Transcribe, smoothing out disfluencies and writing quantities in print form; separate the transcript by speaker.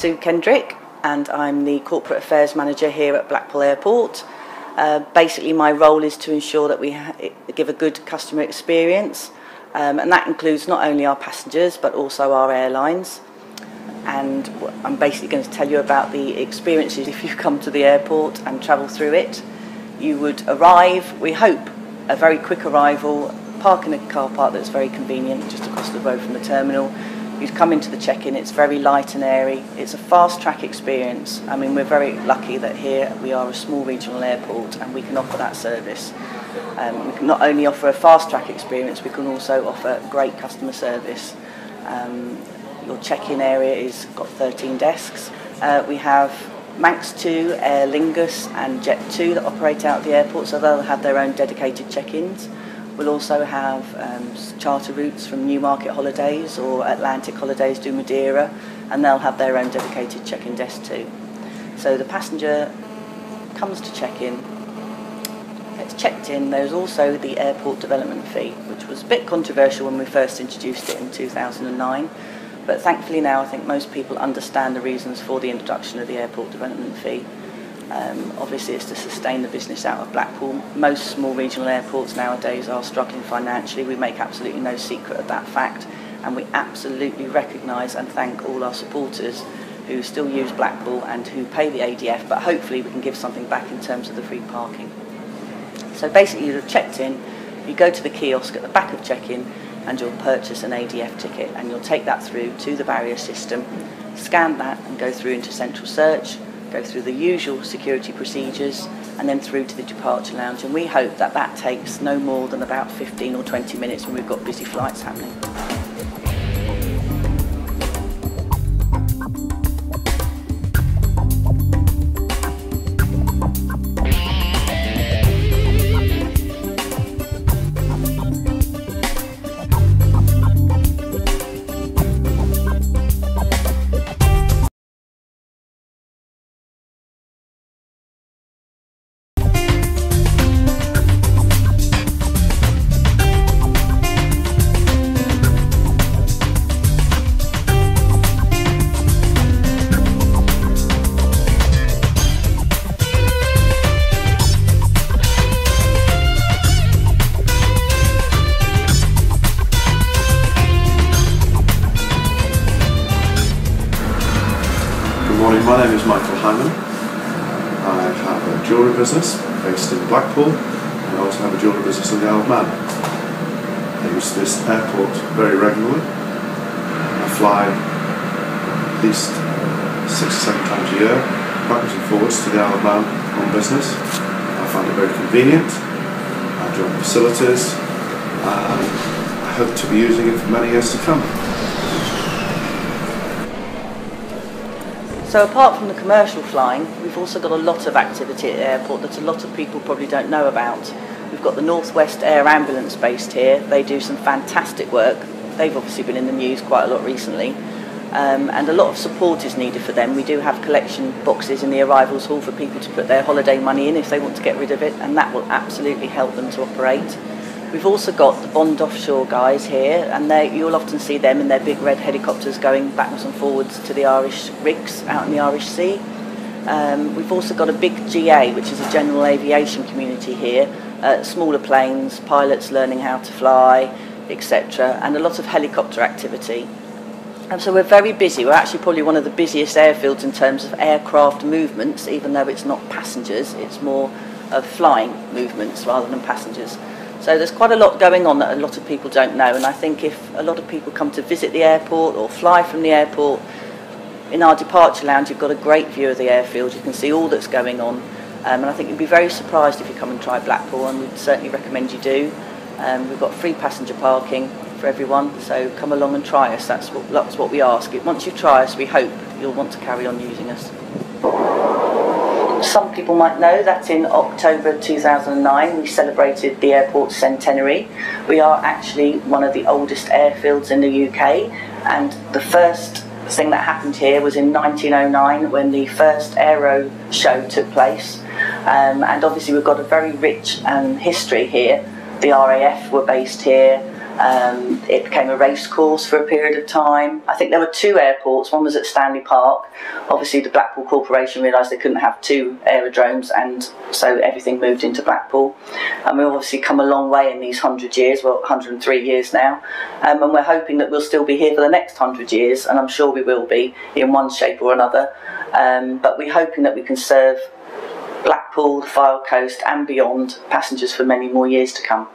Speaker 1: Sue Kendrick, and I'm the Corporate Affairs Manager here at Blackpool Airport. Basically, my role is to ensure that we give a good customer experience, and that includes not only our passengers but also our airlines. And I'm basically going to tell you about the experiences if you come to the airport and travel through it. You would arrive, we hope, a very quick arrival, park in a car park that's very convenient just across the road from the terminal. You'd come into the check-in, it's very light and airy. It's a fast-track experience. I mean, we're very lucky that here we are a small regional airport and we can offer that service. We can not only offer a fast-track experience, we can also offer great customer service. Your check-in area has got 13 desks. We have Manx 2, Aer Lingus and Jet 2 that operate out of the airport, so they'll have their own dedicated check-ins. We'll also have charter routes from Newmarket Holidays or Atlantic Holidays to Madeira, and they'll have their own dedicated check-in desk too. So the passenger comes to check-in, gets checked in. There's also the airport development fee, which was a bit controversial when we first introduced it in 2009, but thankfully now I think most people understand the reasons for the introduction of the airport development fee. Obviously it's to sustain the business out of Blackpool. Most small regional airports nowadays are struggling financially. We make absolutely no secret of that fact, and we absolutely recognise and thank all our supporters who still use Blackpool and who pay the ADF, but hopefully we can give something back in terms of the free parking. So basically you've checked in, you go to the kiosk at the back of check-in and you'll purchase an ADF ticket, and you'll take that through to the barrier system, scan that and go through into central search, go through the usual security procedures and then through to the departure lounge, and we hope that that takes no more than about 15 or 20 minutes when we've got busy flights happening.
Speaker 2: Good morning, my name is Michael Hyman. I have a jewellery business based in Blackpool, and I also have a jewellery business in the Isle of Man. I use this airport very regularly. I fly at least 6 or 7 times a year, backwards and forwards to the Isle of Man on business. I find it very convenient. I enjoy the facilities, and I hope to be using it for many years to come.
Speaker 1: So apart from the commercial flying, we've also got a lot of activity at the airport that a lot of people probably don't know about. We've got the North West Air Ambulance based here. They do some fantastic work. They've obviously been in the news quite a lot recently, and a lot of support is needed for them. We do have collection boxes in the arrivals hall for people to put their holiday money in if they want to get rid of it, and that will absolutely help them to operate. We've also got the Bond Offshore guys here, and you'll often see them in their big red helicopters going backwards and forwards to the Irish rigs out in the Irish Sea. We've also got a big GA, which is a general aviation community here, smaller planes, pilots learning how to fly, etc., and a lot of helicopter activity. And so we're very busy. We're actually probably one of the busiest airfields in terms of aircraft movements, even though it's not passengers, it's more of flying movements rather than passengers. So there's quite a lot going on that a lot of people don't know, and I think if a lot of people come to visit the airport or fly from the airport, in our departure lounge you've got a great view of the airfield. You can see all that's going on, and I think you'd be very surprised if you come and try Blackpool, and we'd certainly recommend you do. We've got free passenger parking for everyone, so come along and try us. That's what we ask. Once you try us, we hope you'll want to carry on using us. Some people might know that in October 2009 we celebrated the airport's centenary. We are actually one of the oldest airfields in the UK, and the first thing that happened here was in 1909 when the first aero show took place, and obviously we've got a very rich history here. The RAF were based here, It became a race course for a period of time. I think there were two airports. One was at Stanley Park. Obviously the Blackpool Corporation realised they couldn't have two aerodromes, and so everything moved into Blackpool. And we've obviously come a long way in these 100 years, well 103 years now, and we're hoping that we'll still be here for the next 100 years, and I'm sure we will be in one shape or another. But we're hoping that we can serve Blackpool, the Fylde Coast and beyond passengers for many more years to come.